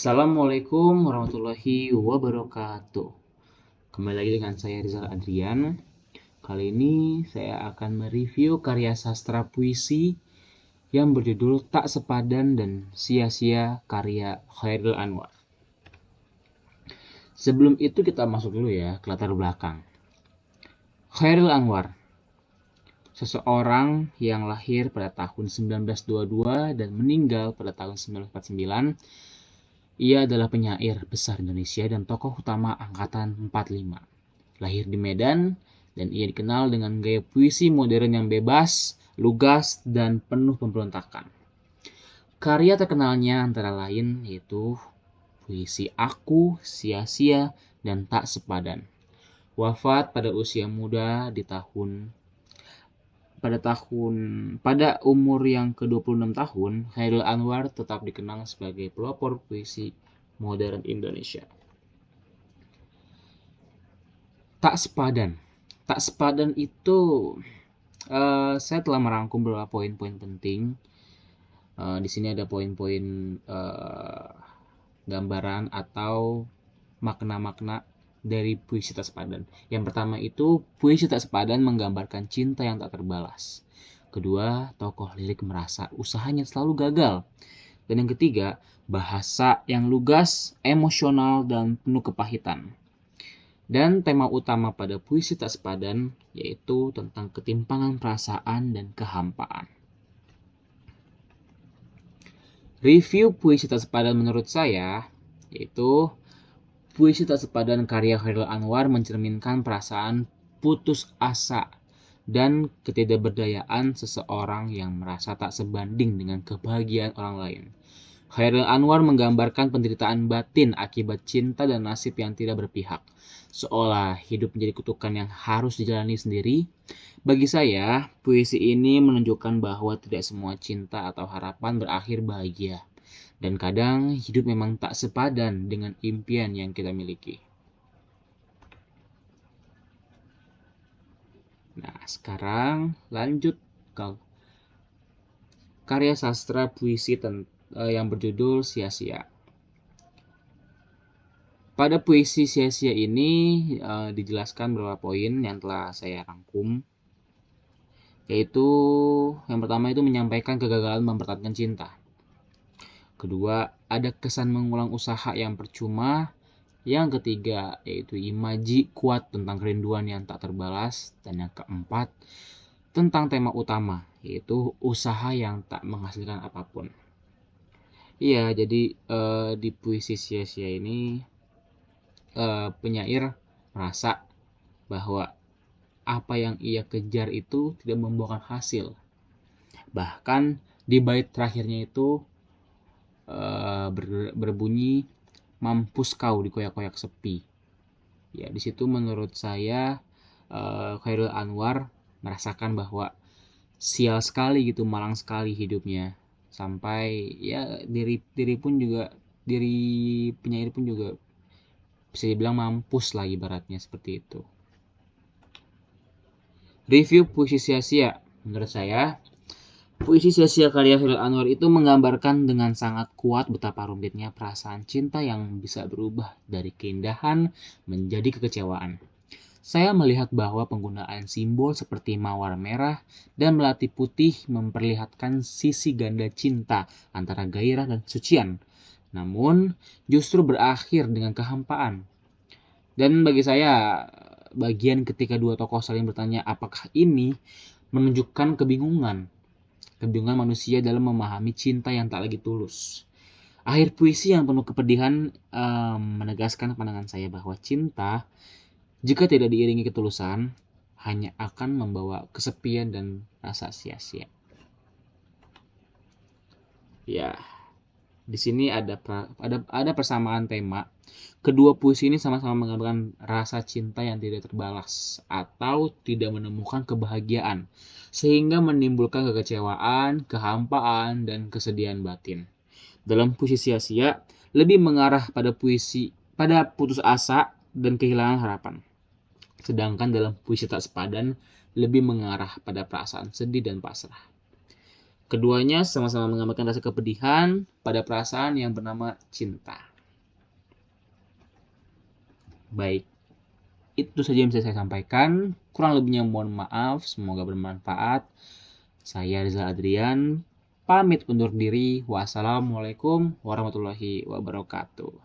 Assalamualaikum warahmatullahi wabarakatuh. Kembali lagi dengan saya Rizal Adrian. Kali ini saya akan mereview karya sastra puisi yang berjudul Tak Sepadan dan Sia-sia karya Chairil Anwar. Sebelum itu kita masuk dulu ya ke latar belakang. Chairil Anwar, seseorang yang lahir pada tahun 1922 dan meninggal pada tahun 1949. Ia adalah penyair besar Indonesia dan tokoh utama angkatan 45. Lahir di Medan dan ia dikenal dengan gaya puisi modern yang bebas, lugas, dan penuh pemberontakan. Karya terkenalnya antara lain yaitu puisi Aku, Sia-sia, dan Tak Sepadan. Wafat pada usia muda pada umur yang ke-26 tahun, Chairil Anwar tetap dikenal sebagai pelopor puisi modern Indonesia. Tak Sepadan. Tak Sepadan itu saya telah merangkum beberapa poin-poin penting. Di sini ada poin-poin gambaran atau makna-makna dari puisi Tak Sepadan. Yang pertama itu, puisi Tak Sepadan menggambarkan cinta yang tak terbalas. Kedua, tokoh lirik merasa usahanya selalu gagal. Dan yang ketiga, bahasa yang lugas, emosional, dan penuh kepahitan. Dan tema utama pada puisi Tak Sepadan yaitu tentang ketimpangan perasaan dan kehampaan. Review puisi Tak Sepadan menurut saya yaitu puisi Tak Sepadan karya Chairil Anwar mencerminkan perasaan putus asa dan ketidakberdayaan seseorang yang merasa tak sebanding dengan kebahagiaan orang lain. Chairil Anwar menggambarkan penderitaan batin akibat cinta dan nasib yang tidak berpihak, seolah hidup menjadi kutukan yang harus dijalani sendiri. Bagi saya, puisi ini menunjukkan bahwa tidak semua cinta atau harapan berakhir bahagia. Dan kadang hidup memang tak sepadan dengan impian yang kita miliki. Nah, sekarang lanjut ke karya sastra puisi yang berjudul Sia-sia. Pada puisi Sia-sia ini dijelaskan beberapa poin yang telah saya rangkum. Yaitu yang pertama itu menyampaikan kegagalan mempertahankan cinta. Kedua, ada kesan mengulang usaha yang percuma. Yang ketiga, yaitu imaji kuat tentang kerinduan yang tak terbalas. Dan yang keempat, tentang tema utama, yaitu usaha yang tak menghasilkan apapun. Iya, jadi di puisi Sia-sia ini penyair merasa bahwa apa yang ia kejar itu tidak membuahkan hasil. Bahkan di bait terakhirnya itu berbunyi mampus kau dikoyak-koyak sepi. Ya, di situ menurut saya Chairil Anwar merasakan bahwa sial sekali gitu, malang sekali hidupnya. Sampai ya diri penyair pun juga bisa dibilang mampus lah ibaratnya seperti itu. Review puisi Sia-sia. Menurut saya, puisi Sia-sia karya Chairil Anwar itu menggambarkan dengan sangat kuat betapa rumitnya perasaan cinta yang bisa berubah dari keindahan menjadi kekecewaan. Saya melihat bahwa penggunaan simbol seperti mawar merah dan melati putih memperlihatkan sisi ganda cinta antara gairah dan kesucian, namun justru berakhir dengan kehampaan. Dan bagi saya, bagian ketika dua tokoh saling bertanya apakah ini menunjukkan kebingungan manusia dalam memahami cinta yang tak lagi tulus. Akhir puisi yang penuh kepedihan menegaskan pandangan saya bahwa cinta, jika tidak diiringi ketulusan, hanya akan membawa kesepian dan rasa sia-sia. Ya, di sini ada persamaan tema. Kedua puisi ini sama-sama menggambarkan rasa cinta yang tidak terbalas atau tidak menemukan kebahagiaan, sehingga menimbulkan kekecewaan, kehampaan, dan kesedihan batin. Dalam puisi Sia-sia lebih mengarah pada putus asa dan kehilangan harapan. Sedangkan dalam puisi Tak Sepadan lebih mengarah pada perasaan sedih dan pasrah. Keduanya sama-sama menggambarkan rasa kepedihan pada perasaan yang bernama cinta. Baik, itu saja yang bisa saya sampaikan. Kurang lebihnya mohon maaf, semoga bermanfaat. Saya Rizal Adrian, pamit undur diri. Wassalamualaikum warahmatullahi wabarakatuh.